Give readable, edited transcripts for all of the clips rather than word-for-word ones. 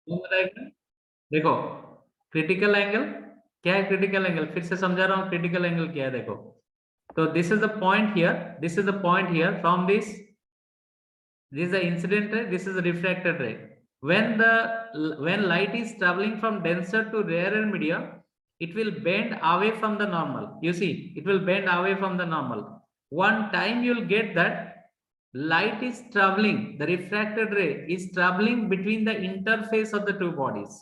कौन बताएगा? देखो, क्रिटिकल एंगल क्या है? क्रिटिकल एंगल फिर से समझा रहा हूँ, क्रिटिकल एंगल क्या है देखो। तो this is the point here, this is the point here, from this is the incident ray, this is the refracted ray. When light is traveling from denser to rarer medium, it will bend away from the normal. You see, it will bend away from the normal. One time you'll get that light is traveling, the refracted ray is traveling between the interface of the two bodies.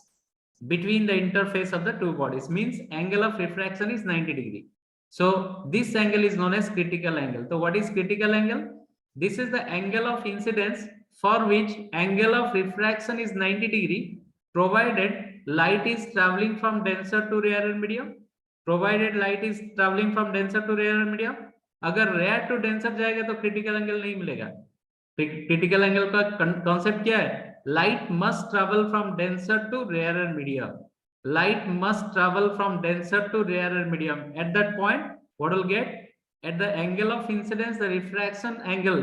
Between the interface of the two bodies means angle of refraction is 90 degree. So this angle is known as critical angle. So what is critical angle? This is the angle of incidence for which angle of refraction is 90 degree, provided light is traveling from denser to rarer medium. Provided light is traveling from denser to rarer medium. अगर rare to denser जाएगा तो critical angle नहीं मिलेगा। Critical angle का concept क्या है? Light must travel from denser to rarer medium. Light must travel from denser to rarer medium. At that point, what will get? At the angle of incidence, the refraction angle,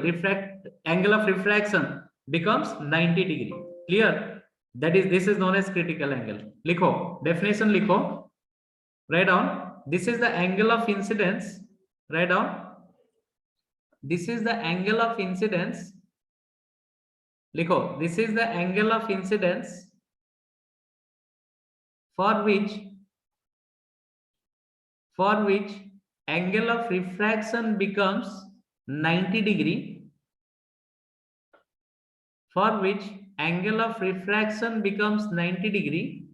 angle of refraction becomes 90 degree. Clear? This is known as critical angle. लिखो, definition लिखो. Write down. This is the angle of incidence. Write down. This is the angle of incidence. लिखो, this is the angle of incidence for which angle of refraction becomes 90 degree. For which angle of refraction becomes 90 degree.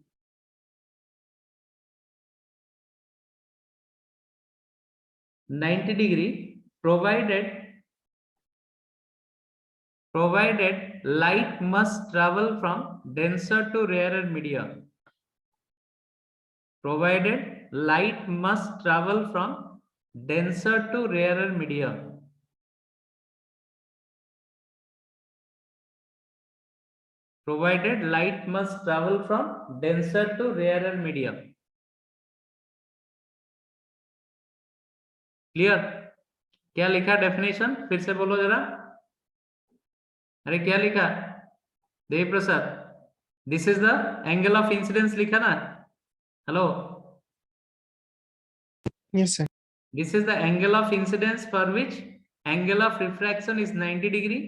Provided light must travel from denser to rarer medium. Provided light must travel from denser to rarer medium. Provided light must travel from denser to rarer medium. Clear? क्या लिखा definition? फिर से बोलो जरा. अरे क्या लिखा Dev Prasad? This is the angle of incidence लिखा ना? Hello, Yes, sir. this is the angle of incidence for which angle of refraction is 90 degree,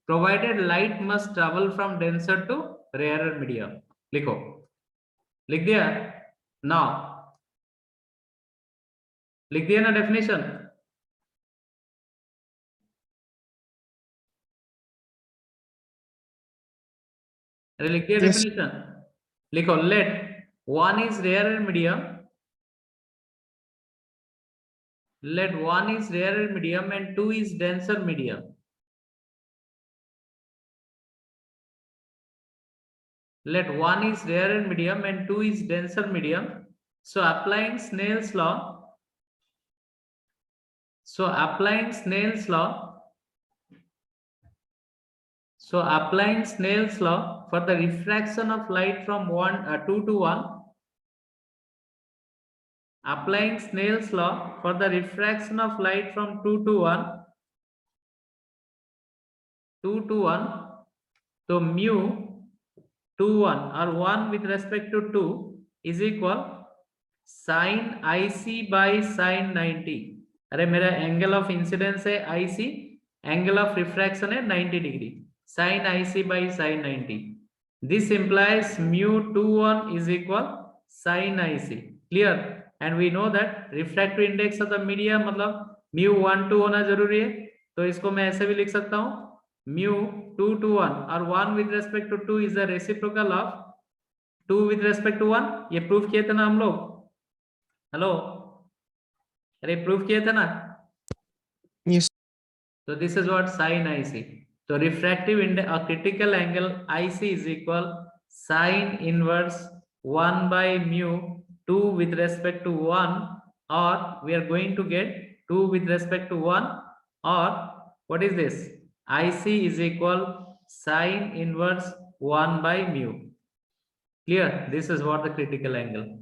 provided light must travel from denser to rarer medium. लिखो, लिख दिया? Now लिख दिया ना definition? अरे लिख दिया Yes. डेफिनेशन? लिखो, late one is rarer medium, let one is rarer medium and two is denser medium. Let one is rarer medium and two is denser medium. So applying Snell's law, so applying Snell's law for the refraction of light from 2 to 1. Applying Snell's law for the refraction of light from 2 to 1. 2 to 1. So mu 2 1 or 1 with respect to 2 is equal sin IC by sin 90. अरे मेरा angle of incidence है IC, angle of refraction है 90 degree, sin IC by sin 90. This implies mu 21 is equal sin IC. Clear? And we know that refractive index of the media मतलब mu 12 होना जरूरी है. तो इसको मैं ऐसे भी लिख सकता हूँ, mu 2 to 1 और 1 with respect to 2 is the reciprocal of 2 with respect to 1. ये प्रूफ किए थे ना हम लोग? हेलो, अरे प्रूफ किए थे ना? Yes. So this is what sin IC. So refractive index, a critical angle IC is equal sin inverse 1 by mu 2 with respect to 1, or we are going to get 2 with respect to 1, or what is this? IC is equal sin inverse 1 by mu. Clear? This is what the critical angle.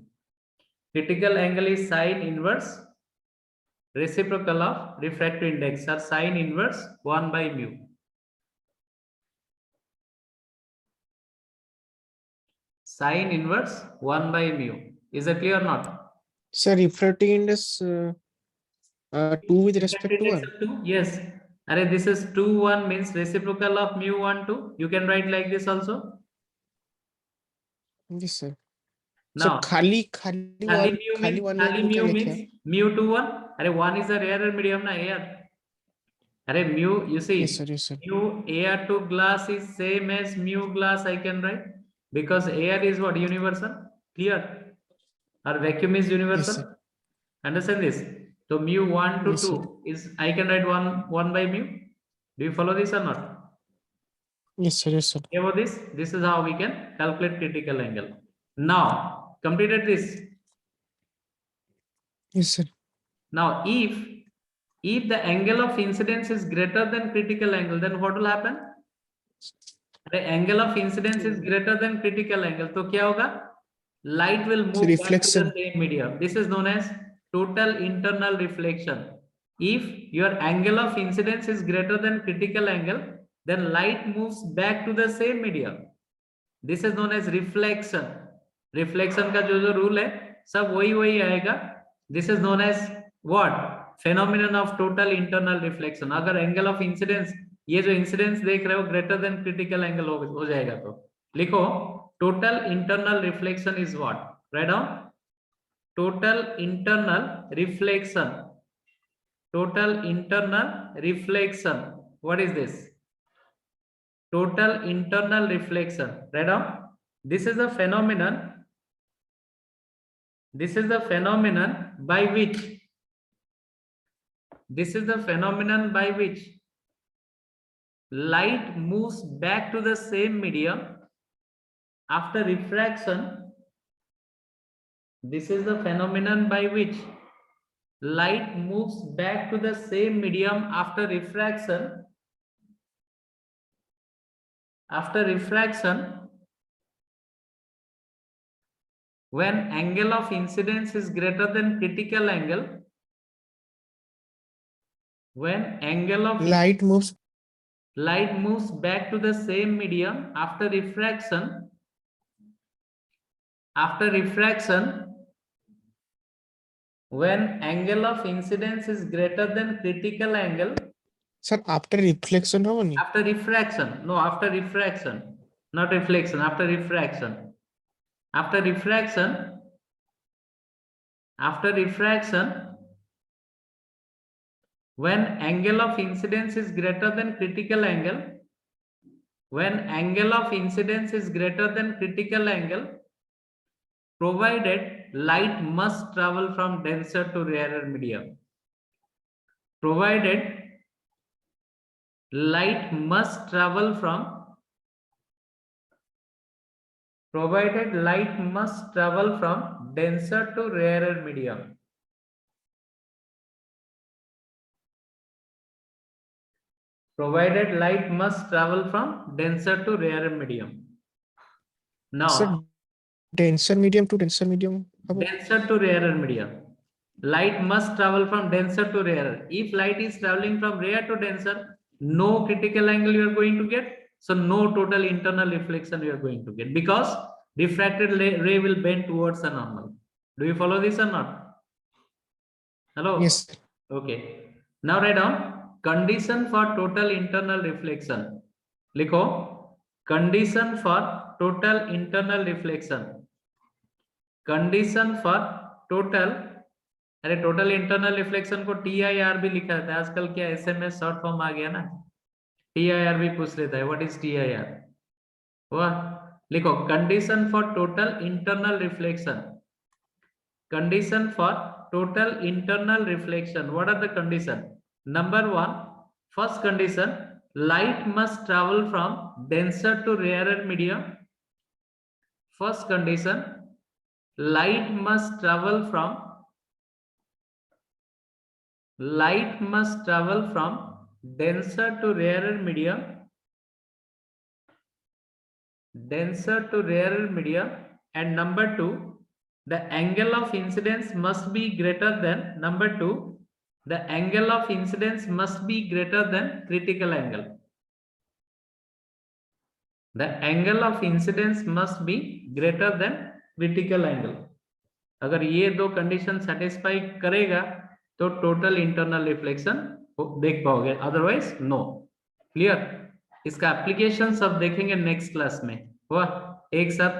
Critical angle is sin inverse reciprocal of refractive index or sin inverse 1 by mu. Sine inverse 1 by mu. Is it clear or not? Sir, refracting index 2 with respect Refracted to index 1. of 2? Yes. Array, this is 2 1 means reciprocal of mu 1 2. You can write like this also. Yes, sir. So Now खाली mu क्या लिखे means हैं? mu to 1. Array, 1 is a rarer medium na air. Array, mu, you see, Yes, sir. Yes, sir. mu air to glass is same as mu glass, I can write, because air is what? Universal. Clear? Or vacuum is Yes, universal. sir. Understand this? So mu 1 to Yes, 2 sir. is, I can write 1 by mu. Do you follow this or not? Yes, sir. Yes, sir. About this, this is how we can calculate critical angle. Now completed this. Yes, sir. Now if the angle of incidence is greater than critical angle, then what will happen? The angle of incidence is greater than critical angle, तो क्या होगा? Light will So move back to the reflection. same medium. This is known as total internal reflection. If your angle of incidence is greater than critical angle, then light moves back to the same medium. This is known as reflection. Reflection का जो rule है सब वही आएगा. This is known as what? Phenomenon of total internal reflection. अगर angle of incidence, ये जो incidence देख रहे हो greater than critical angle हो जाएगा, तो लिखो total internal reflection is what? Write down total internal reflection. Total internal reflection. What is this? Total internal reflection. Write down. This is the phenomenon. This is the phenomenon by which. This is the phenomenon by which light moves back to the same medium after refraction. This is the phenomenon by which light moves back to the same medium after refraction. After refraction, when angle of incidence is greater than critical angle, when angle of Light moves. Light moves back to the same medium after refraction. After refraction, when angle of incidence is greater than critical angle. Sir, after reflection होगा नहीं? After refraction. No, after refraction. Not reflection, after refraction. After refraction. After refraction, when angle of incidence is greater than critical angle. When angle of incidence is greater than critical angle, provided light must travel from denser to rarer medium. Provided light must travel from. Provided light must travel from denser to rarer medium. Provided light must travel from denser to rarer medium. Now, Sir, denser medium to denser medium. denser to rarer medium. Light must travel from denser to rarer. If light is traveling from rare to denser, no critical angle you are going to get. So no total internal reflection you are going to get, because diffracted ray will bend towards a normal. Do you follow this or not? Hello? Yes. Okay. Now write down condition for total internal reflection. Likho condition for total internal reflection. Condition for total. अरे total internal reflection को TIR भी लिखा रहता है आजकल, क्या SMS short form आ गया ना, TIR भी पूछ लेता है. What is TIR? वाह, लिखो condition for total internal reflection. Condition for total internal reflection. What are the condition? Number one, first condition, light must travel from denser to rarer medium. First condition, light must travel from denser to rarer medium. Denser to rarer medium. And number two, the angle of incidence must be greater than. Number two, the angle of incidence must be greater than critical angle. The angle of incidence must be greater than critical angle. अगर ये दो condition satisfy करेगा तो total internal reflection देख पाओगे, otherwise no. Clear? इसका application सब देखेंगे नेक्स्ट क्लास में। हुआ? एक साथ